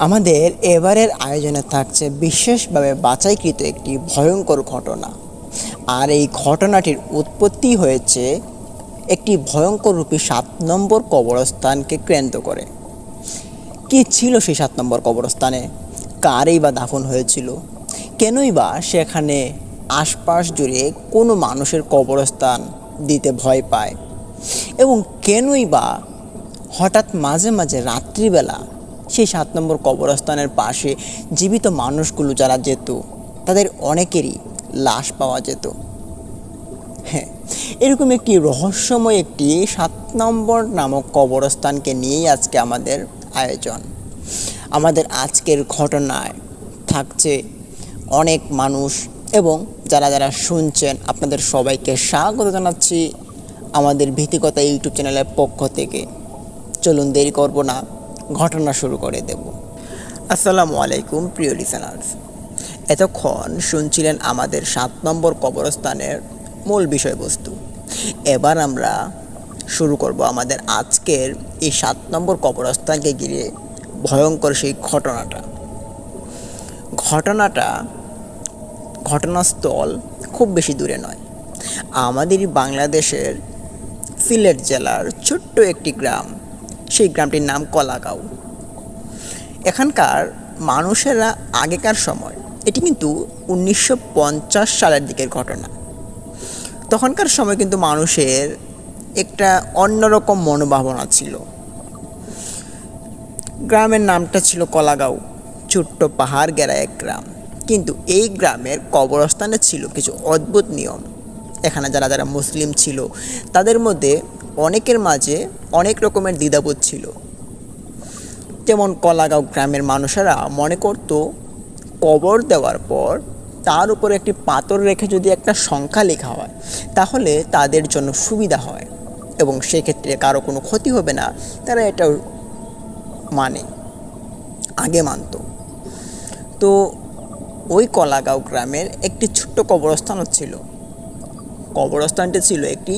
আমাদের এবারের আয়োজনে থাকছে বিশেষভাবে বাছাইকৃত একটি ভয়ঙ্কর ঘটনা। আর এই ঘটনাটির উৎপত্তি হয়েছে একটি ভয়ঙ্কর রূপী ৭ নম্বর কবরস্থানকে কেন্দ্র করে। কি ছিল সেই ৭ নম্বর কবরস্থানে? কারই বা দাফন হয়েছিল? কেনই বা সেখানে আশপাশ জুড়ে কোনো মানুষের কবরস্থান দিতে ভয় পায়? এবং কেনই বা হঠাৎ মাঝে মাঝে রাত্রিবেলা সেই ৭ নম্বর কবরস্থানের পাশে জীবিত মানুষগুলো যারা যেত তাদের অনেকেরই লাশ পাওয়া যেত? হ্যাঁ, এরকম একটি রহস্যময় একটি ৭ নম্বর নামক কবরস্থানকে নিয়েই আজকে আমাদের আয়োজন। আমাদের আজকের ঘটনায় থাকছে অনেক মানুষ, এবং যারা যারা শুনছেন আপনাদের সবাইকে স্বাগত জানাচ্ছি আমাদের ভীতিকতা ইউটিউব চ্যানেলের পক্ষ থেকে। চলুন দেরি করব না, ঘটনা শুরু করে দেব। আসসালামু আলাইকুম প্রিয় লিসেনার্স, এতক্ষণ শুনছিলেন আমাদের ৭ নম্বর কবরস্থানের মূল বিষয়বস্তু। এবার আমরা শুরু করব আমাদের আজকের এই ৭ নম্বর কবরস্থানকে ঘিরে ভয়ঙ্কর সেই ঘটনাস্থল খুব বেশি দূরে নয়, আমাদেরই বাংলাদেশের সিলেট জেলার ছোট্ট একটি গ্রাম। সেই গ্রামটির নাম কলাগাঁও। এখানকার মানুষেরা আগেকার সময়, এটি কিন্তু 1950 সালের দিকের ঘটনা, তখনকার সময় কিন্তু মানুষের একটা অন্যরকম মনোভাবনা ছিল। গ্রামের নামটা ছিল কলাগাঁও, ছোট্ট পাহাড় ঘেরা এক গ্রাম। কিন্তু এই গ্রামের কবরস্থানে ছিল কিছু অদ্ভুত নিয়ম। এখানে যারা যারা মুসলিম ছিল তাদের মধ্যে অনেকের মাঝে অনেক রকমের দ্বিধাবোধ ছিল। যেমন কলাগাঁও গ্রামের মানুষেরা মনে করত কবর দেওয়ার পর তার উপর একটি পাথর রেখে যদি একটা সংখ্যা লেখা হয় তাহলে তাদের জন্য সুবিধা হয়, এবং সেক্ষেত্রে কারো কোনো ক্ষতি হবে না। তারা এটাও আগে মানত। তো ওই কলাগাঁও গ্রামের একটি ছোট্ট কবরস্থানও ছিল। কবরস্থানটি ছিল একটি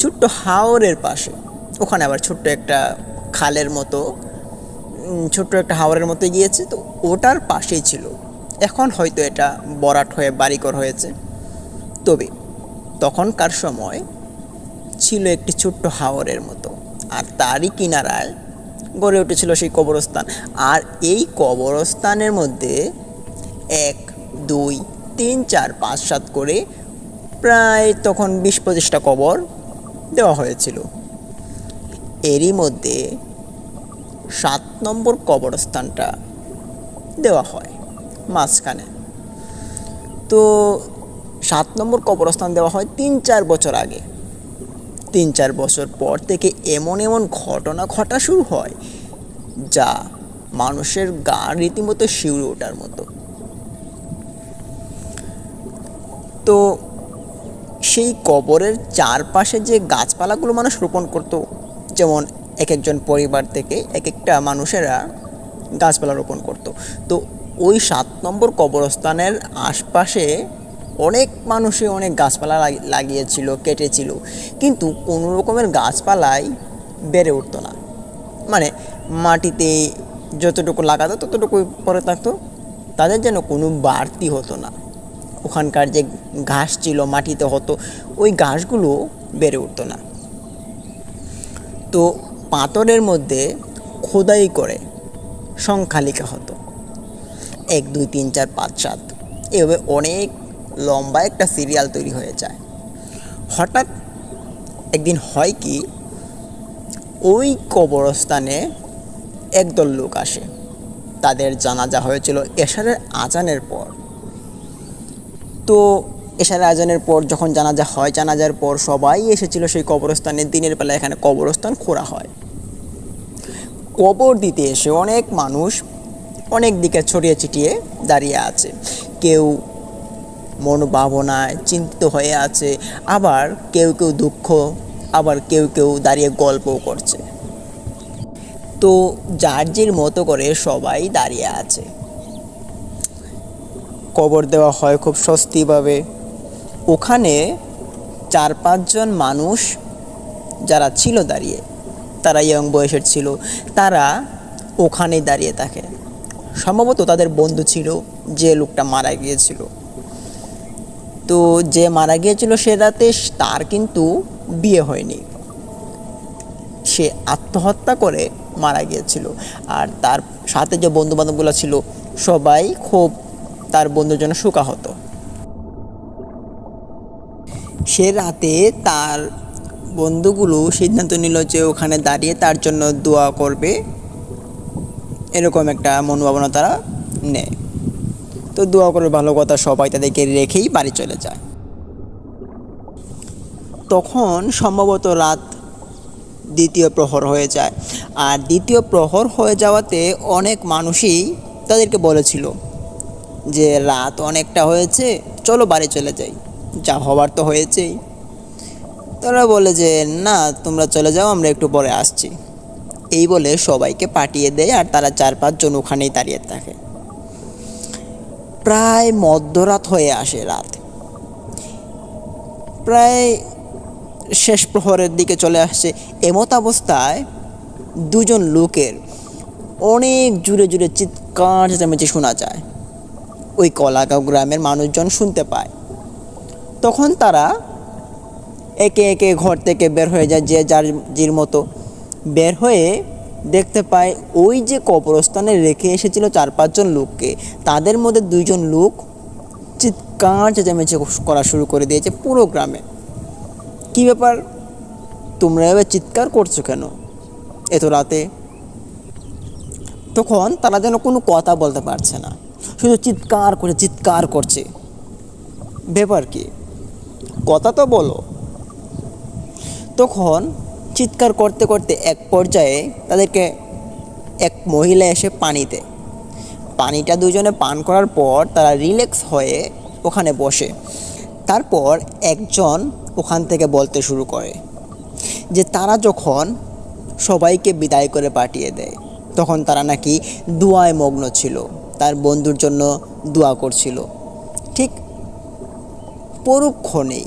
ছোট্ট হাওরের পাশে। ওখানে আবার ছোট্ট একটা হাওরের মতো গিয়েছে, তো ওটার পাশেই ছিল। এখন হয়তো এটা ভরাট হয়ে বাড়িঘর হয়েছে, তবে তখনকার সময় ছিল একটি ছোট্ট হাওরের মতো, আর তারই কিনারায় গড়ে উঠেছিল সেই কবরস্থান। আর এই কবরস্থানের মধ্যে 1, 2, 3, 4, 5, 7 করে প্রায় তখন 20-25টা কবর দেওয়া হয়েছিল। এরই মধ্যে ৭ নম্বর কবরস্থানটা দেওয়া হয় মাঝখানে। তো ৭ নম্বর কবরস্থান দেওয়া হয় 3-4 বছর আগে। 3-4 বছর পর থেকে এমন এমন ঘটনা ঘটা শুরু হয় যা মানুষের গা রীতিমতো শিউরে ওঠার মতো। তো সেই কবরের চারপাশে যে গাছপালাগুলো মানুষ রোপণ করত, যেমন এক একজন পরিবার থেকে এক একটা মানুষেরা গাছপালা রোপণ করত, তো ওই ৭ নম্বর কবরস্থানের আশপাশে অনেক মানুষই অনেক গাছপালা লাগিয়েছিল, কেটেছিল, কিন্তু কোনো রকমের গাছপালাই বেড়ে উঠতো না। মাটিতে যতটুকু লাগাতো ততটুকুই পরে থাকতো, তাদের যেন কোনো বাড়তি হতো না। ওখানকার যে ঘাস ছিল মাটিতে হতো, ওই ঘাসগুলো বেড়ে উঠতো না। তো পাথরের মধ্যে খোদাই করে সংখ্যা লেখা হতো, 1, 2, 3, 4, 5, 7, এভাবে অনেক লম্বা একটা সিরিয়াল তৈরি হয়ে যায়। হঠাৎ একদিন হয় কি, ওই কবরস্থানে একদল লোক আসে। তাদের জানাজা হয়েছিল এশারের আজানের পর। তো এশারের আজানের পর যখন জানাজা হয়, জানাজার পর সবাই এসেছিল সেই কবরস্থানে। দিনের বেলা এখানে কবরস্থান খোঁড়া হয়। কবর দিতে এসে অনেক মানুষ অনেক দিকে ছড়িয়ে ছিটিয়ে দাঁড়িয়ে আছে। কেউ মনোভাবনায় চিন্তিত হয়ে আছে, আবার কেউ কেউ দুঃখ, আবার কেউ কেউ দাঁড়িয়ে গল্পও করছে। তো যার যার মতো করে সবাই দাঁড়িয়ে আছে। কবর দেওয়া হয় খুব স্বস্তিভাবে। ওখানে 4-5 জন মানুষ যারা ছিল দাঁড়িয়ে, তারা ইয়ং বয়সের ছিল, তারা ওখানেই দাঁড়িয়ে থাকে। সম্ভবত তাদের বন্ধু ছিল যে লোকটা মারা গিয়েছিল। তো যে মারা গিয়েছিল সে রাতে তার কিন্তু বিয়ে হয়নি, সে আত্মহত্যা করে মারা গিয়েছিল। আর তার সাথে যে বন্ধু বান্ধবগুলো ছিল সবাই খুব তার বন্ধুর জন্য শোকাহত। সে রাতে তার বন্ধুগুলো সিদ্ধান্ত নিল যে ওখানে দাঁড়িয়ে তার জন্য দোয়া করবে, এরকম একটা মনোভাবনা তারা নেয়। তো দোয়া করবে ভালো কথা, সবাই তাদেরকে রেখেই বাড়ি চলে যায়। তখন সম্ভবত রাত দ্বিতীয় প্রহর হয়ে যায়। আর দ্বিতীয় প্রহর হয়ে যাওয়াতে অনেক মানুষই তাদেরকে বলেছিল যে রাত অনেকটা হয়েছে, চলো বাড়ি চলে যাই, যা হবার তো হয়েছেই। তারা বলে যে না, তোমরা চলে যাও, আমরা একটু পরে আসছি। এই বলে সবাইকে পাঠিয়ে দেয় আর তারা 4-5 জন ওখানেই দাঁড়িয়ে থাকে। প্রায় মধ্যরাত হয়ে আসে, রাত প্রায় শেষ প্রহরের দিকে চলে আসছে। এমত অবস্থায় দুজন লোকের অনেক জুড়ে জুড়ে চিৎকার চেঁচামেচি শোনা যায়। ওই কলাগাঁও গ্রামের মানুষজন শুনতে পায়। তখন তারা একে একে ঘর থেকে বের হয়ে যায়, যে যার জির মতো বের হয়ে দেখতে পায় ওই যে কবরস্থানে রেখে এসেছিল 4-5 জন লোককে, তাদের মধ্যে 2 জন লোক চিৎকার চেঁচামেচি করা শুরু করে দিয়েছে পুরো গ্রামে। কী ব্যাপার, তোমরা এবার চিৎকার করছো কেন এত রাতে? তখন তারা যেন কোনো কথা বলতে পারছে না, শুধু চিৎকার করছে। ব্যাপার কি, কথা তো বলো। তখন চিৎকার করতে করতে এক পর্যায়ে তাদেরকে এক মহিলা এসে পানিটা দুজনে পান করার পর তারা রিল্যাক্স হয়ে ওখানে বসে। তারপর একজন ওখান থেকে বলতে শুরু করে যে তারা যখন সবাইকে বিদায় করে পাঠিয়ে দেয় তখন তারা নাকি দোয়ায় মগ্ন ছিল, তার বন্ধুর জন্য দোয়া করছিল। ঠিক পরক্ষণেই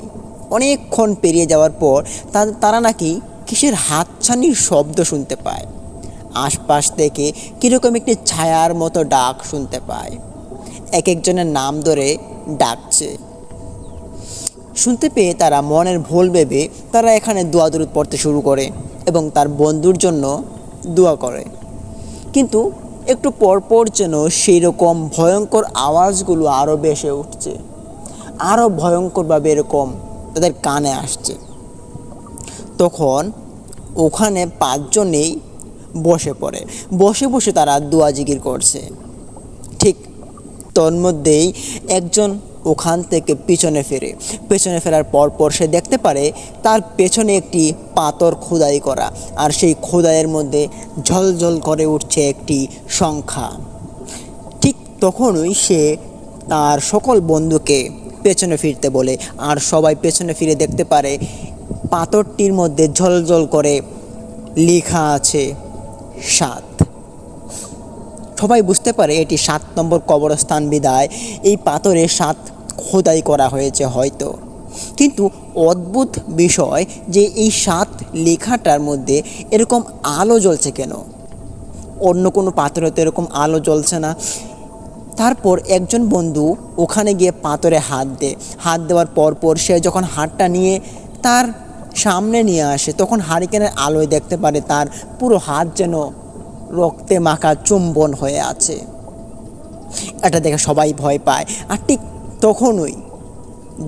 অনেকক্ষণ পেরিয়ে যাওয়ার পর তারা নাকি কিসের হাতছানির শব্দ শুনতে পায়। আশপাশ থেকে কীরকম একটি ছায়ার মতো ডাক শুনতে পায়, এক একজনের নাম ধরে ডাকছে। শুনতে পেয়ে তারা মনের ভুল ভেবে তারা এখানে দোয়া দরুদ পড়তে শুরু করে এবং তার বন্ধুর জন্য দোয়া করে। কিন্তু একটু পরপর যেন সেই রকম ভয়ঙ্কর আওয়াজগুলো আরও বেশি উঠছে, আরও ভয়ঙ্করভাবে এরকম তাদের কানে আসছে। তখন ওখানে 5 জনেই বসে পড়ে, বসে তারা দোয়া জিকির করছে। ঠিক তন্মধ্যেই একজন ওখান থেকে পেছনে ফেরার পর সে দেখতে পারে তার পেছনে একটি পাথর খোদাই করা, আর সেই খোদাইয়ের মধ্যে ঝলঝল করে উঠছে একটি সংখ্যা। ঠিক তখনই সে তার সকল বন্ধুকে পেছনে ফিরতে বলে, আর সবাই পেছনে ফিরে দেখতে পারে পাথরটির মধ্যে ঝলঝল করে লেখা আছে 7। সবাই বুঝতে পারে এটি 7 নম্বর কবরস্থান বিধায় এই পাথরে 7 খোদাই করা হয়েছে হয়তো। কিন্তু অদ্ভুত বিষয় যে এই 7 লেখাটার মধ্যে এরকম আলো জ্বলছে কেন? অন্য কোনো পাথরে তো এরকম আলো জ্বলছে না। তারপর একজন বন্ধু ওখানে গিয়ে পাথরে হাত দেওয়ার পর সে যখন হাতটা নিয়ে তার সামনে নিয়ে আসে তখন হারিকেনের আলোয় দেখতে পারে তার পুরো হাত যেন রক্তে মাখা চুম্বন হয়ে আছে। এটা দেখে সবাই ভয় পায়। আর ঠিক তখনই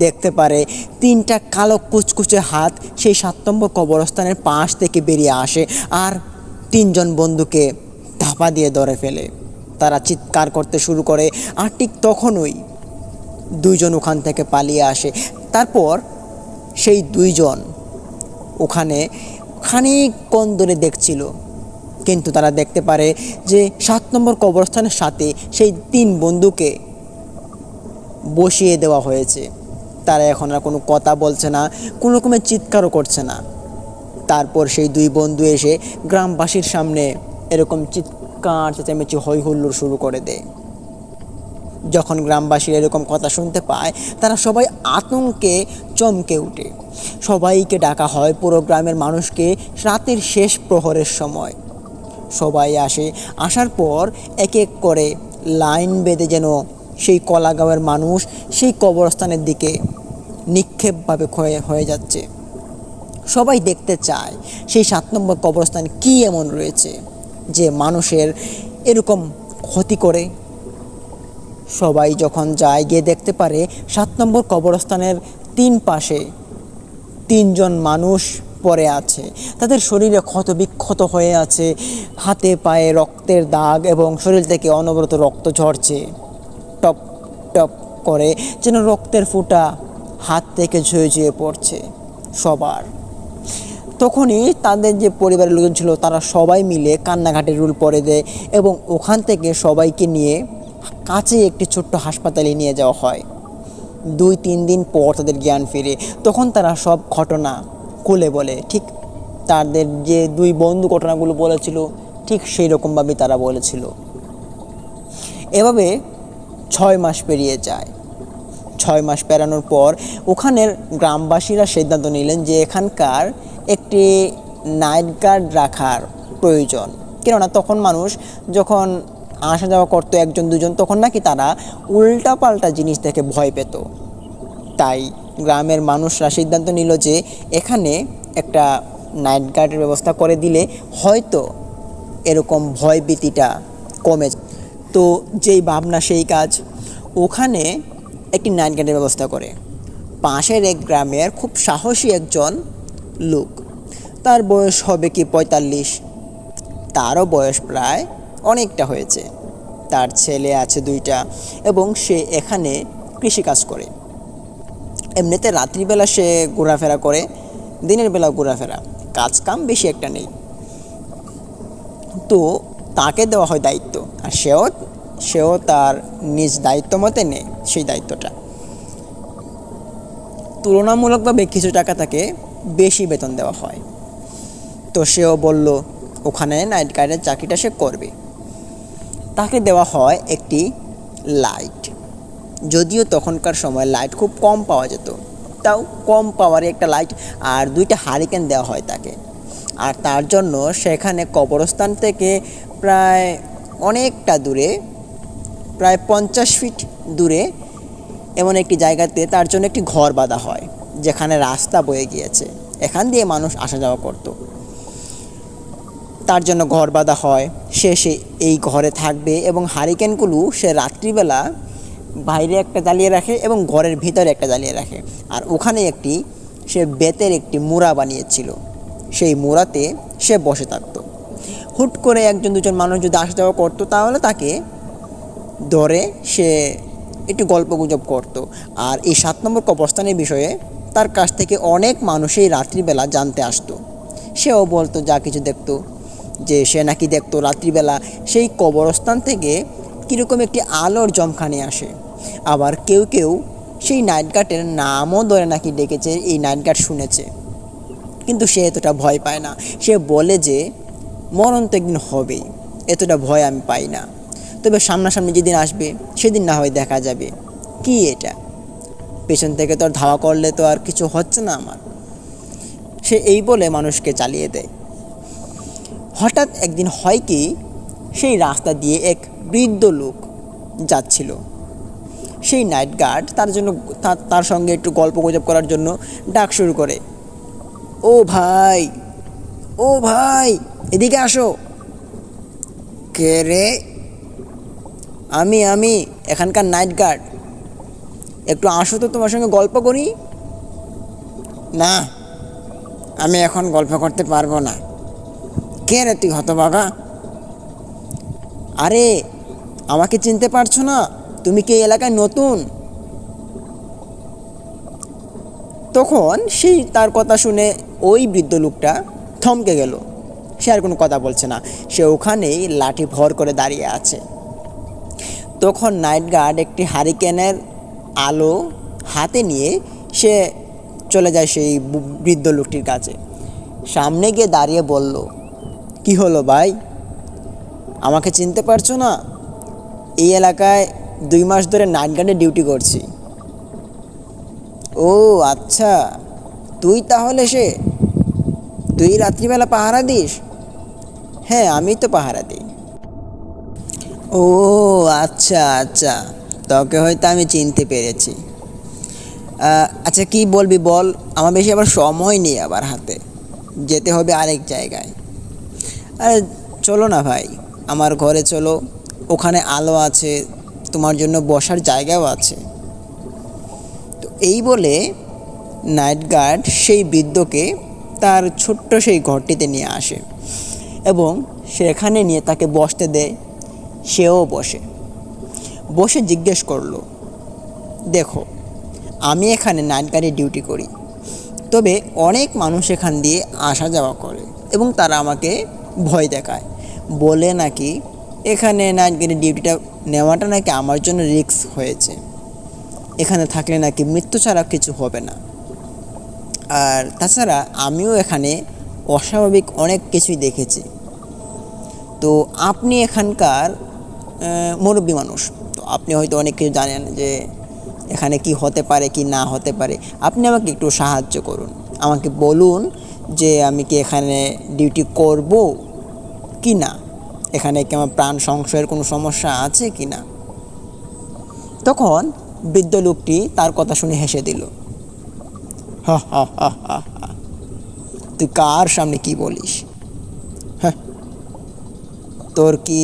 দেখতে পারে 3টা কালো কুচকুচে হাত সেই 7 নম্বর কবরস্থানের পাশ থেকে বেরিয়ে আসে আর 3 জন বন্ধুকে ধাপা দিয়ে ধরে ফেলে। তারা চিৎকার করতে শুরু করে। আর ঠিক তখনই 2 জন ওখান থেকে পালিয়ে আসে। তারপর সেই 2 জন ওখানে খানিকক্ষণ ধরে দেখছিল, কিন্তু তারা দেখতে পারে যে 7 নম্বর কবরস্থানের সাথে সেই 3 বন্ধুকে বসিয়ে দেওয়া হয়েছে। তারা এখন আর কোনো কথা বলছে না, কোনো রকমের চিৎকারও করছে না। তারপর সেই 2 বন্ধু এসে গ্রামবাসীর সামনে এরকম চিৎকার চেঁচামেচি হই হুল্লোড় শুরু করে দেয়। যখন গ্রামবাসীরা এরকম কথা শুনতে পায় তারা সবাই আতঙ্কে চমকে ওঠে। সবাইকে ডাকা হয়, পুরো গ্রামের মানুষকে, রাতের শেষ প্রহরের সময়। সবাই আসার পর এক এক করে লাইন বেঁধে যেন সেই কলাগাঁওয়ের মানুষ সেই কবরস্থানের দিকে নিক্ষেপভাবে হয়ে যাচ্ছে। সবাই দেখতে চায় সেই 7 নম্বর কবরস্থানে কী এমন রয়েছে যে মানুষের এরকম ক্ষতি করে। সবাই যখন যায়, গিয়ে দেখতে পারে 7 নম্বর কবরস্থানের 3 পাশে 3 জন মানুষ পড়ে আছে। তাদের শরীরে ক্ষতবিক্ষত হয়ে আছে, হাতে পায়ে রক্তের দাগ এবং শরীর থেকে অনবরত রক্ত ঝরছে টপ টপ করে, যেন রক্তের ফোঁটা হাত থেকে ঝুয়ে ঝুয়ে পড়ছে সবার। তখনই তাদের যে পরিবারের লোকজন ছিল তারা সবাই মিলে কান্নাঘাটের রুল পরে দেয় এবং ওখান থেকে সবাইকে নিয়ে কাছে একটি ছোট্ট হাসপাতালে নিয়ে যাওয়া হয়। 2-3 দিন পর তাদের জ্ঞান ফিরে। তখন তারা সব ঘটনা খুলে বলে, ঠিক তাদের যে 2 বন্ধু ঘটনাগুলো বলেছিল ঠিক সেই রকমভাবেই তারা বলেছিল। এভাবে 6 মাস পেরিয়ে যায়। 6 মাস পেরানোর পর ওখানের গ্রামবাসীরা সিদ্ধান্ত নিলেন যে এখানকার একটি নাইট গার্ড রাখার প্রয়োজন। কেননা তখন মানুষ যখন আসা যাওয়া করতো 1-2 জন, তখন নাকি তারা উল্টাপাল্টা জিনিস দেখে ভয় পেত। তাই গ্রামের মানুষরা সিদ্ধান্ত নিল যে এখানে একটা নাইট গার্ডের ব্যবস্থা করে দিলে হয়তো এরকম ভয়ভীতিটা কমে। তো যেই ভাবনা সেই কাজ, ওখানে একটি নাইট গার্ডের ব্যবস্থা করে। পাশের এক গ্রামের খুব সাহসী একজন লোক, তার বয়স হবে কি 45, তারও বয়স প্রায় অনেকটা হয়েছে। তার ছেলে আছে 2টা এবং সে এখানে কৃষিকাজ করে। এমনিতে রাত্রিবেলা সে ঘোরাফেরা করে, দিনের বেলা ঘোরাফেরা, কাজ কাম বেশি একটা নেই। তো তাকে দেওয়া হয় দায়িত্ব, আর সেও তার নিজ দায়িত্ব মতে নেয় সেই দায়িত্বটা। তুলনামূলকভাবে কিছু টাকা তাকে বেশি বেতন দেওয়া হয়। তো সেও বলল ওখানে নাইট গার্ডের চাকরিটা সে করবে। তাকে দেওয়া হয় একটি লাইট, যদিও তখনকার সময় লাইট খুব কম পাওয়া যেত, তাও কম পাওয়ারই একটা লাইট আর 2টা হারিকেন দেওয়া হয় তাকে। আর তার জন্য সেখানে কবরস্থান থেকে প্রায় অনেকটা দূরে, প্রায় 50 ফিট দূরে এমন একটি জায়গাতে তার জন্য একটি ঘর বাঁধা হয়, যেখানে রাস্তা বয়ে গিয়েছে, এখান দিয়ে মানুষ আসা যাওয়া করত। তার জন্য ঘর বাঁধা হয়, সে এই ঘরে থাকবে এবং হারিকেনগুলো সে রাত্রিবেলা বাইরে একটা জ্বালিয়ে রাখে এবং ঘরের ভিতরে একটা জ্বালিয়ে রাখে। আর ওখানে সে বেতের একটি মুড়া বানিয়েছিল, সেই মুড়াতে সে বসে থাকত। হুট করে 1-2 জন মানুষ যদি আসা যাওয়া করতো তাহলে তাকে ধরে সে একটু গল্পগুজব করত। আর এই 7 নম্বর কবরস্থানের বিষয়ে তার কাছ থেকে অনেক মানুষই রাত্রিবেলা জানতে আসতো। সেও বলতো যা কিছু দেখতো, যে সে নাকি দেখতো রাত্রিবেলা সেই কবরস্থান থেকে কীরকম একটি আলোর জমখানে আসে। আবার কেউ কেউ সেই নাইট গার্ডের নামও ধরে নাকি ডেকেছে, এই নাইট গার্ড শুনেছে। কিন্তু সে এতটা ভয় পায় না। সে বলে যে মরণ তো একদিন হবেই, এতটা ভয় আমি পাই না, তবে সামনাসামনি যেদিন আসবে সেদিন না হয় দেখা যাবে। কি এটা, পেছন থেকে তো আর ধাওয়া করলে তো আর কিছু হচ্ছে না আমার। সে এই বলে মানুষকে চালিয়ে দেয়। হঠাৎ একদিন হয় কি, সেই রাস্তা দিয়ে এক বৃদ্ধ লোক যাচ্ছিল। সেই নাইট গার্ড তার সঙ্গে একটু গল্প গুজব করার জন্য ডাক শুরু করে, ও ভাই, ও ভাই, এদিকে আসো। কে রে? আমি এখানকার নাইট গার্ড, একটু আসো তো, তোমার সঙ্গে গল্প করি। না, আমি এখন গল্প করতে পারবো না। কে রে তুই হতভাগা? আরে আমাকে চিনতে পারছো না? তুমি কি এই এলাকায় নতুন? তখন তার কথা শুনে ওই বৃদ্ধ লোকটা থমকে গেল। সে আর কোনো কথা বলছে না, সে ওখানেই লাঠি ভর করে দাঁড়িয়ে আছে। তখন নাইট গার্ড একটি হারিকেনের আলো হাতে নিয়ে সে চলে যায় সেই বৃদ্ধ লোকটির কাছে। সামনে গিয়ে দাঁড়িয়ে বলল, কি হলো ভাই, আমাকে চিনতে পারছো না? এই এলাকায় 2 মাস ধরে নাইট গার্ডে ডিউটি করছি। ও আচ্ছা, তুই তাহলে তুই রাত্রিবেলা পাহারা দিস? হ্যাঁ, আমি তো পাহারা দিই। ও আচ্ছা আচ্ছা, তোকে হয়তো আমি চিনতে পেরেছি। আচ্ছা কি বলবি বল, আমার বেশি আবার সময় নেই আবার হাতে, যেতে হবে আরেক জায়গায়। আরে চলো না ভাই, আমার ঘরে চলো, ওখানে আলো আছে, তোমার জন্য বসার জায়গাও আছে। তো এই বলে নাইট গার্ড সেই বৃদ্ধকে তার ছোট্ট সেই ঘরটিতে নিয়ে আসে এবং সেখানে নিয়ে তাকে বসতে দেয়। সেও বসে বসে জিজ্ঞেস করলো, দেখো, আমি এখানে নাইট গার্ডে ডিউটি করি, তবে অনেক মানুষ এখান দিয়ে আসা যাওয়া করে এবং তারা আমাকে ভয় দেখায়, বলে নাকি এখানে নাইট গার্ডের ডিউটিটা নেওয়াটা নাকি আমার জন্য রিস্ক হয়েছে, এখানে থাকলে নাকি মৃত্যু ছাড়া কিছু হবে না। আর তাছাড়া আমিও এখানে অস্বাভাবিক অনেক কিছুই দেখেছি। তো আপনি এখানকার মুরব্বী মানুষ, তো আপনি হয়তো অনেক কিছু জানেন যে এখানে কি হতে পারে কি না হতে পারে। আপনি আমাকে একটু সাহায্য করুন, আমাকে বলুন যে আমি কি এখানে ডিউটি করব কি না, এখানে কি আমার প্রাণ সংশয়ের কোনো সমস্যা আছে কি না। তখন বৃদ্ধ লোকটি তার কথা শুনে হেসে দিল, হা হা হা হা হা, তুই কার সামনে কি বলিস? হ্যাঁ, তোর কি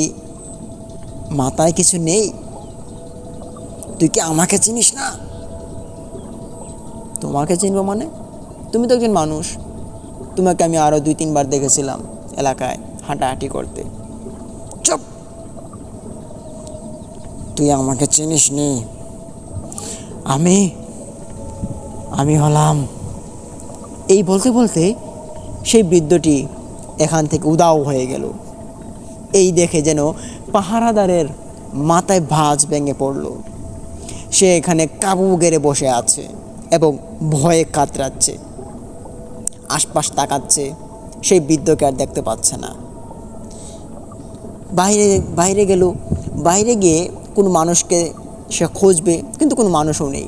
মাথায় কিছু নেই? তুই কি আমাকে চিনিস না? তোমাকে চিনবো মানে? তুমি তো একজন মানুষ, তোমাকে আমি আরও 2-3 বার দেখেছিলাম এলাকায় হাঁটাহাঁটি করতে। চুপ, তুই আমাকে চিনিস নি? আমি আমি হলাম। এই বলতে বলতে সেই বৃদ্ধটি এখান থেকে উধাও হয়ে গেল। এই দেখে যেন পাহারাদারের মাথায় ভাঁজ ভেঙে পড়ল। সে এখানে কাবু গেড়ে বসে আছে এবং ভয়ে কাতরাচ্ছে, আশপাশ তাকাচ্ছে, সেই বৃদ্ধকে আর দেখতে পাচ্ছে না। বাইরে বাইরে গেল, বাইরে গিয়ে কোনো মানুষকে সে খুঁজবে, কিন্তু কোনো মানুষও নেই।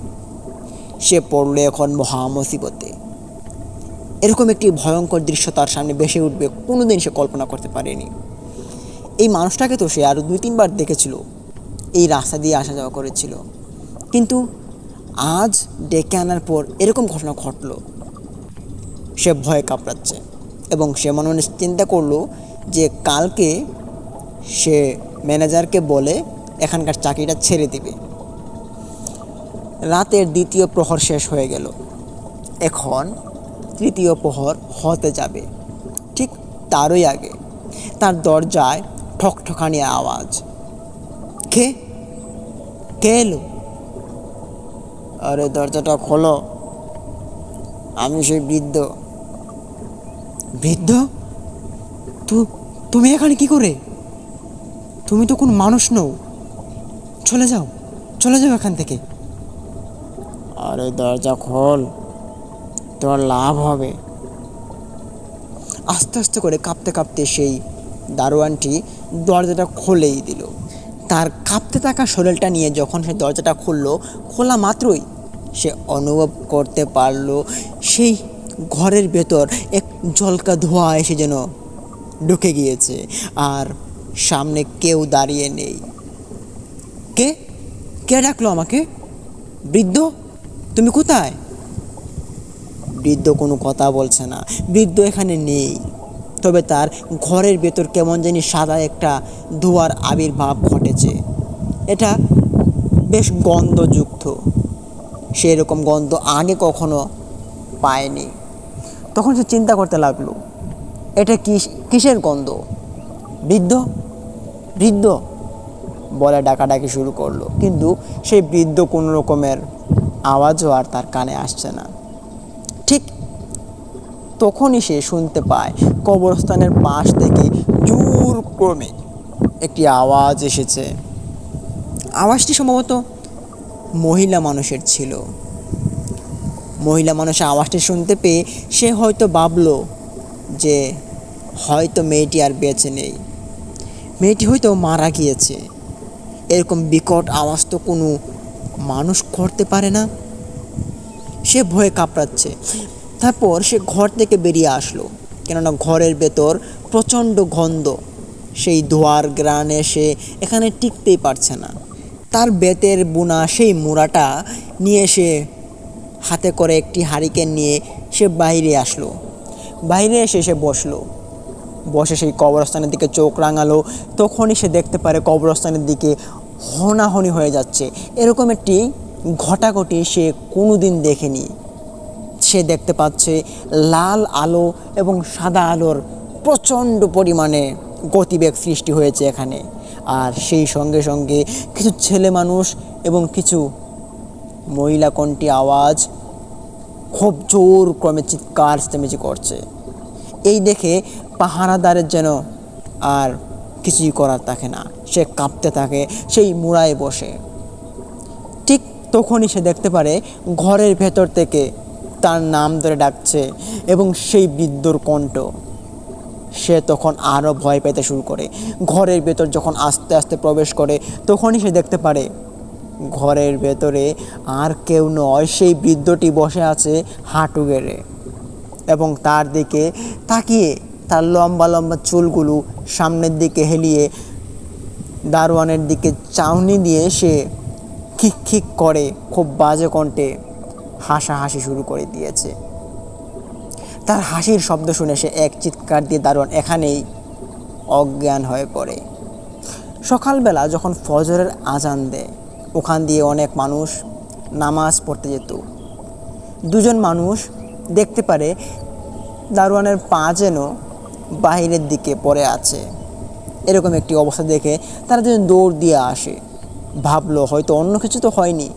সে পড়লো এখন মহা মুসিবতে। এরকম একটি ভয়ঙ্কর দৃশ্য তার সামনে ভেসে উঠবে কোনোদিন সে কল্পনা করতে পারেনি। এই মানুষটাকে তো সে আরও 2-3 বার দেখেছিল, এই রাস্তা দিয়ে আসা যাওয়া করেছিল, কিন্তু আজ ডেকে আনার পর এরকম ঘটনা ঘটলো। সে ভয়ে কাঁপড়াচ্ছে এবং সে মনে মনে চিন্তা করলো যে কালকে সে ম্যানেজারকে বলে এখানকার চাকরিটা ছেড়ে দিবে। রাতের 2য় প্রহর শেষ হয়ে গেল, এখন 3য় প্রহর হতে যাবে। ঠিক তারই আগে তার দরজায় ঠকঠকানি আওয়াজ। কে কে এলো? আরে দরজাটা খোলো, আমি সেই বৃদ্ধ। বৃদ্ধ? তুমি এখানে কি করে? তুমি তো কোনো মানুষ নও, চলে যাও, চলে যাও এখান থেকে। আরে দরজা খোল, তোর লাভ হবে। আস্তে আস্তে করে কাঁপতে কাঁপতে সেই দারোয়ানটি দরজাটা খুলেই দিল। তার কাঁপতে থাকা শরীরটা নিয়ে যখন সে দরজাটা খুললো, খোলা মাত্রই সে অনুভব করতে পারলো সেই ঘরের ভেতর এক ঝলকা ধোঁয়া এসে যেন ঢুকে গিয়েছে, আর সামনে কেউ দাঁড়িয়ে নেই। কে কে ডাকলো আমাকে? বৃদ্ধ, তুমি কোথায়? বৃদ্ধ কোনো কথা বলছে না, বৃদ্ধ এখানে নেই। তবে তার ঘরের ভেতর কেমন জানি সাদা একটা ধোঁয়ার আবির্ভাব ঘটেছে। এটা বেশ গন্ধযুক্ত, সেরকম গন্ধ আগে কখনো পায়নি। তখন সে চিন্তা করতে লাগলো, এটা কিসের গন্ধ? বৃদ্ধ বৃদ্ধ বলে ডাকাডাকি শুরু করলো, কিন্তু সেই বৃদ্ধ কোনো রকমের আওয়াজও আর তার কানে আসছে না। ঠিক তখনই সে শুনতে পায় কবরস্থানের পাশ থেকে জোর ক্রমে একটি আওয়াজ এসেছে। আওয়াজটি সম্ভবত মহিলা মানুষের ছিল। মহিলা মানুষের আওয়াজটি শুনতে পেয়ে সে হয়তো ভাবলো যে হয়তো মেয়েটি আর বেঁচে নেই, মেয়েটি হয়তো মারা গিয়েছে। এরকম বিকট আওয়াজ তো কোনো মানুষ করতে পারে না। সে ভয়ে কাঁপড়াচ্ছে। তারপর সে ঘর থেকে বেরিয়ে আসলো, কেননা ঘরের ভেতর প্রচণ্ড গন্ধ সেই ধোঁয়ার গ্রানে সে এখানে টিকতেই পারছে না। তার বেতের বোনা সেই মুড়াটা নিয়ে সে হাতে করে একটি হারিকেন নিয়ে সে বাইরে আসলো। বাইরে এসে সে বসে সেই কবরস্থানের দিকে চোখ রাঙালো। তখনই সে দেখতে পারে কবরস্থানের দিকে হনাহনি হয়ে যাচ্ছে। এরকম একটি ঘটাঘটি সে কোনোদিন দেখেনি। সে দেখতে পাচ্ছে লাল আলো এবং সাদা আলোর প্রচণ্ড পরিমাণে গতিবেগ সৃষ্টি হয়েছে এখানে। আর সেই সঙ্গে সঙ্গে কিছু ছেলে মানুষ এবং কিছু মহিলা কণ্ঠী আওয়াজ খুব জোর ক্রমে চিৎকার চেঁচামেচি করছে। এই দেখে পাহারাদারের যেন আর কিছুই করার থাকে না, সে কাঁপতে থাকে সেই মুড়ায় বসে। ঠিক তখনই সে দেখতে পারে ঘরের ভেতর থেকে তার নাম ধরে ডাকছে এবং সেই বৃদ্ধর কণ্ঠ। সে তখন আরও ভয় পেতে শুরু করে। ঘরের ভেতর যখন আস্তে আস্তে প্রবেশ করে তখনই সে দেখতে পারে ঘরের ভেতরে আর কেউ নয়, সেই বৃদ্ধটি বসে আছে হাঁটু গেড়ে এবং তার দিকে তাকিয়ে তার লম্বা লম্বা চুলগুলো সামনের দিকে হেলিয়ে দারোয়ানের দিকে চাউনি দিয়ে সে খিক খিক করে খুব বাজে কণ্ঠে হাসাহাসি শুরু করে দিয়েছে। তার হাসির শব্দ শুনে সে এক চিৎকার দিয়ে দারোয়ান এখানেই অজ্ঞান হয়ে পড়ে। সকালবেলা যখন ফজরের আজান দেয়, ওখান দিয়ে অনেক মানুষ নামাজ পড়তে যেত। দুজন মানুষ দেখতে পারে দারোয়ানের পা যেন বাহিরের দিকে পড়ে আছে। এরকম একটি অবস্থা দেখে তারা দুজন দৌড় দিয়ে আসে। ভাবলো হয়তো অন্য কিছু তো হয়নি।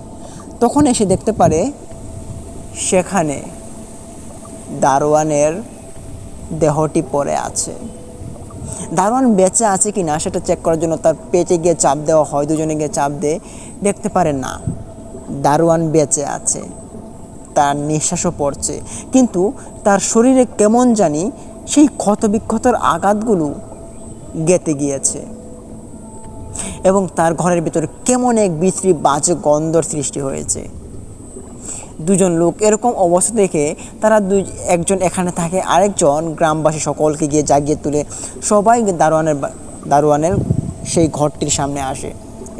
তখন এসে দেখতে পারে সেখানে দারোয়ানের দেহটি পড়ে আছে। দারোয়ান বেঁচে আছে কি না সেটা চেক করার জন্য তার পেটে গিয়ে চাপ দেওয়া হয়। দুজনে গিয়ে চাপ দিয়ে দেখতে পারে না, দারোয়ান বেঁচে আছে, তার নিঃশ্বাসও পড়ছে, কিন্তু তার শরীরে কেমন জানি সেই ক্ষতবিক্ষতর আঘাতগুলো গেঁথে গিয়েছে এবং তার ঘরের ভিতরে কেমন এক বিশ্রী বাজে গন্ধর সৃষ্টি হয়েছে। দুজন লোক এরকম অবস্থা দেখে তারা একজন এখানে থাকে, আরেকজন গ্রামবাসী সকলকে গিয়ে জাগিয়ে তুলে সবাই দারোয়ানের সেই ঘরটির সামনে আসে,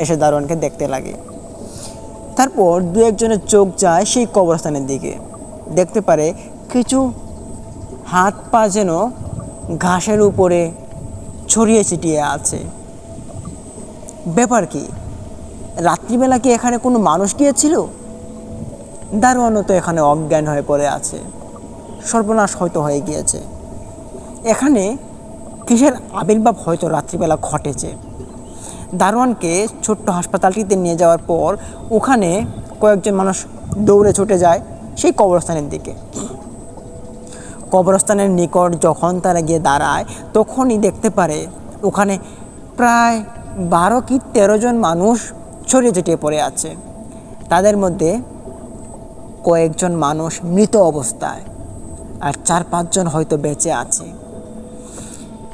এসে দারোয়ানকে দেখতে লাগে। তারপর দু একজনের চোখ যায় সেই কবরস্থানের দিকে, দেখতে পারে কিছু হাত পা যেন ঘাসের উপরে ছড়িয়ে ছিটিয়ে আছে। ব্যাপার কি, রাত্রিবেলা কি এখানে কোনো মানুষ গিয়েছিল? দারোয়ানও তো এখানে অজ্ঞান হয়ে পড়ে আছে, সর্বনাশ হয়তো হয়ে গিয়েছে। এখানে কিসের আবির্ভাব হয়তো রাত্রিবেলা ঘটেছে। দারোয়ানকে ছোট্ট হাসপাতালটিতে নিয়ে যাওয়ার পর ওখানে কয়েকজন মানুষ দৌড়ে ছুটে যায় সেই কবরস্থানের দিকে। কবরস্থানের নিকট যখন তারা গিয়ে দাঁড়ায় তখনই দেখতে পারে ওখানে প্রায় 12 কি 13 জন মানুষ ছড়িয়ে ছিটিয়ে পড়ে আছে। তাদের মধ্যে কয়েকজন মানুষ মৃত অবস্থায় আর 4-5 জন হয়তো বেঁচে আছে।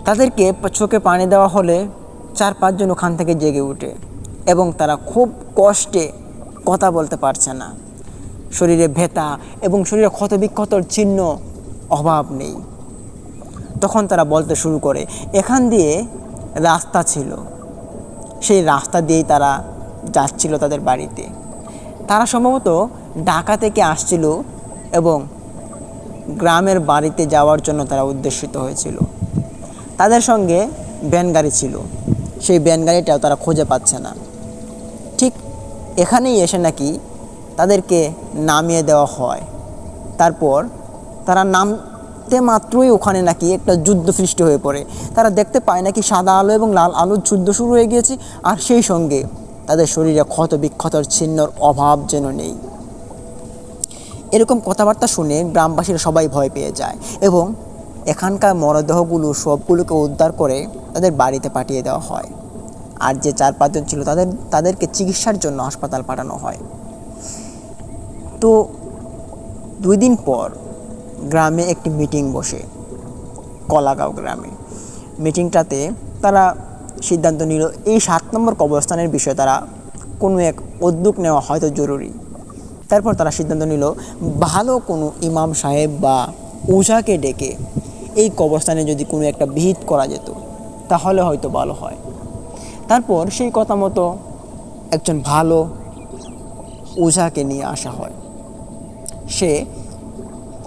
তাদেরকে চোখে পানি দেওয়া হলে 4-5 জন ওখান থেকে জেগে ওঠে এবং তারা খুব কষ্টে কথা বলতে পারছে না। শরীরে ব্যথা এবং শরীরে ক্ষতবিক্ষতর চিহ্ন অভাব নেই। তখন তারা বলতে শুরু করে এখান দিয়ে রাস্তা ছিল, সেই রাস্তা দিয়েই তারা যাচ্ছিল তাদের বাড়িতে। তারা সম্ভবত ঢাকা থেকে আসছিল এবং গ্রামের বাড়িতে যাওয়ার জন্য তারা উদ্দেশিত হয়েছিল। তাদের সঙ্গে ভ্যান গাড়ি ছিল, সেই ভ্যান গাড়িটাও তারা খুঁজে পাচ্ছে না। ঠিক এখানেই এসে নাকি তাদেরকে নামিয়ে দেওয়া হয়। তারপর তারা নামতে মাত্রই ওখানে নাকি একটা যুদ্ধ সৃষ্টি হয়ে পড়ে। তারা দেখতে পায় নাকি সাদা আলো এবং লাল আলোর যুদ্ধ শুরু হয়ে গিয়েছে, আর সেই সঙ্গে তাদের শরীরে ক্ষত বিক্ষতর চিহ্নর অভাব যেন নেই। এরকম কথাবার্তা শুনে গ্রামবাসীরা সবাই ভয় পেয়ে যায় এবং এখানকার মরদেহগুলো সবগুলোকে উদ্ধার করে তাদের বাড়িতে পাঠিয়ে দেওয়া হয়। আর যে 4-5 জন ছিল তাদেরকে চিকিৎসার জন্য হাসপাতাল পাঠানো হয়। তো 2 দিন পর গ্রামে একটি মিটিং বসে, কলাগাঁও গ্রামে। মিটিংটাতে তারা সিদ্ধান্ত নিল এই 7 নম্বর কবরস্থানের বিষয়ে তারা কোনো এক উদ্যোগ নেওয়া হয়তো জরুরি। তারপর তারা সিদ্ধান্ত নিল ভালো কোনো ইমাম সাহেব বা ওঝাকে ডেকে এই কবরস্থানে যদি কোনো একটা বিহিত করা যেত তাহলে হয়তো ভালো হয়। তারপর সেই কথা মতো একজন ভালো ওঝাকে নিয়ে আসা হয়। সে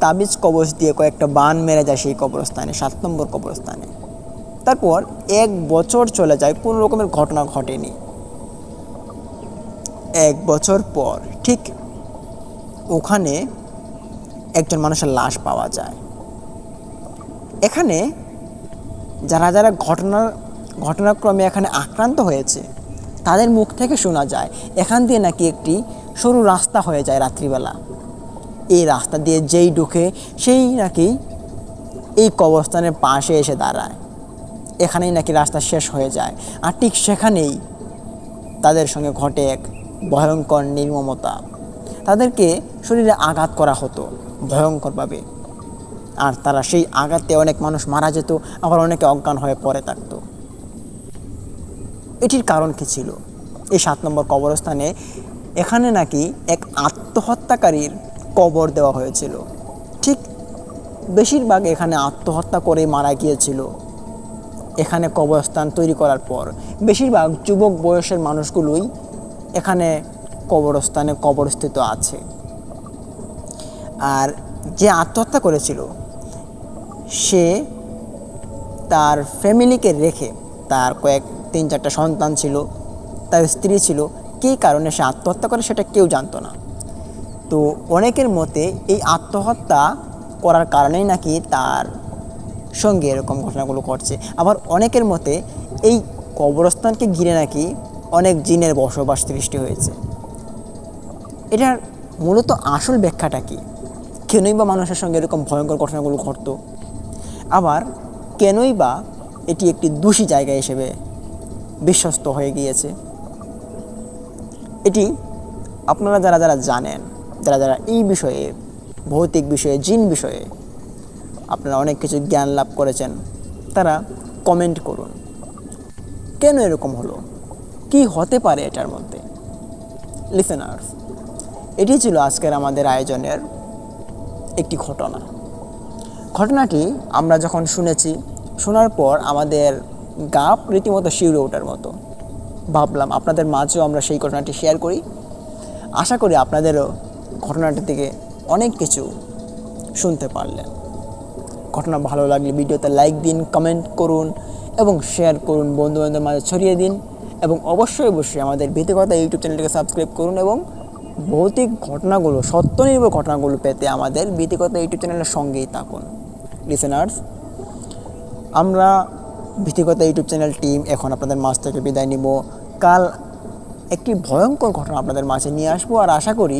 তাবিজ কবচ দিয়ে কয়েকটা বান মেরে যায় সেই কবরস্থানে, 7 নম্বর কবরস্থানে। তারপর 1 বছর চলে যায়, কোনো রকমের ঘটনা ঘটেনি। 1 বছর পর ঠিক ওখানে একজন মানুষের লাশ পাওয়া যায়। এখানে যারা যারা ঘটনাক্রমে এখানে আক্রান্ত হয়েছে তাদের মুখ থেকে শোনা যায় এখান দিয়ে নাকি একটি সরু রাস্তা হয়ে যায় রাত্রিবেলা। এই রাস্তা দিয়ে যেই ঢুকে সেই নাকি এই কবরস্থানের পাশে এসে দাঁড়ায়। এখানেই নাকি রাস্তা শেষ হয়ে যায়, আর ঠিক সেখানেই তাদের সঙ্গে ঘটে এক ভয়ঙ্কর নির্মমতা। তাদেরকে শরীরে আঘাত করা হতো ভয়ঙ্করভাবে, আর তারা সেই আঘাতে অনেক মানুষ মারা যেত, আবার অনেকে অজ্ঞান হয়ে পড়ে থাকতো। এটির কারণ কী ছিল? এই 7 নম্বর কবরস্থানে এখানে নাকি এক আত্মহত্যাকারীর কবর দেওয়া হয়েছিল। ঠিক বেশিরভাগ এখানে আত্মহত্যা করে মারা গিয়েছিল। এখানে কবরস্থান তৈরি করার পর বেশিরভাগ যুবক বয়সের মানুষগুলোই এখানে কবরস্থানে কবরস্থিত আছে। আর যে আত্মহত্যা করেছিল সে তার ফ্যামিলিকে রেখে, তার 3-4টা সন্তান ছিল, তার স্ত্রী ছিল, কী কারণে সে আত্মহত্যা করে সেটা কেউ জানতো না। তো অনেকের মতে এই আত্মহত্যা করার কারণেই নাকি তার সঙ্গে এরকম ঘটনাগুলো ঘটছে। আবার অনেকের মতে এই কবরস্থানকে ঘিরে নাকি অনেক জিনের বসবাস সৃষ্টি হয়েছে। এটার মূলত আসল ব্যাখ্যাটা কী? কেনই বা মানুষের সঙ্গে এরকম ভয়ঙ্কর ঘটনাগুলো ঘটতো? আবার কেনই বা এটি একটি দোষী জায়গা হিসেবে বিশ্বস্ত হয়ে গিয়েছে? এটি আপনারা যারা যারা জানেন, যারা যারা এই বিষয়ে, ভৌতিক বিষয়ে, জিন বিষয়ে আপনারা অনেক কিছু জ্ঞান লাভ করেছেন, তারা কমেন্ট করুন। কেন এরকম হলো? কি হতে পারে এটার মধ্যে? লিসেনার্স, এটি ছিল আজকের আমাদের আয়োজনের একটি ঘটনাটি আমরা যখন শুনেছি, শোনার পর আমাদের গা রীতিমতো শিউরে ওঠার মতো। ভাবলাম আপনাদের মাঝেও আমরা সেই ঘটনাটি শেয়ার করি। আশা করি আপনাদেরও ঘটনাটি থেকে অনেক কিছু শুনতে পারলেন। ঘটনা ভালো লাগলে ভিডিওতে লাইক দিন, কমেন্ট করুন এবং শেয়ার করুন, বন্ধুবান্ধবের মাঝে ছড়িয়ে দিন। এবং অবশ্যই আমাদের ভীতিকথা ইউটিউব চ্যানেলটিকে সাবস্ক্রাইব করুন এবং ভৌতিক ঘটনাগুলো, সত্যনির্ভর ঘটনাগুলো পেতে আমাদের ভীতিকথা ইউটিউব চ্যানেলের সঙ্গেই থাকুন। লিসেনার্স, আমরা ভীতিকথা ইউটিউব চ্যানেল টিম এখন আপনাদের মাঝ থেকে বিদায় নিব। কাল একটি ভয়ঙ্কর ঘটনা আপনাদের মাঝে নিয়ে আসবো, আর আশা করি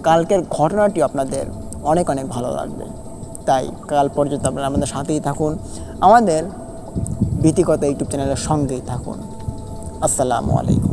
কালকের ঘটনাটি আপনাদের অনেক অনেক ভালো লাগবে। তাই কাল পর্যন্ত আপনারা আমাদের সাথেই থাকুন, আমাদের ভীতিকথা ইউটিউব চ্যানেলের সঙ্গেই থাকুন। আসসালামু আলাইকুম।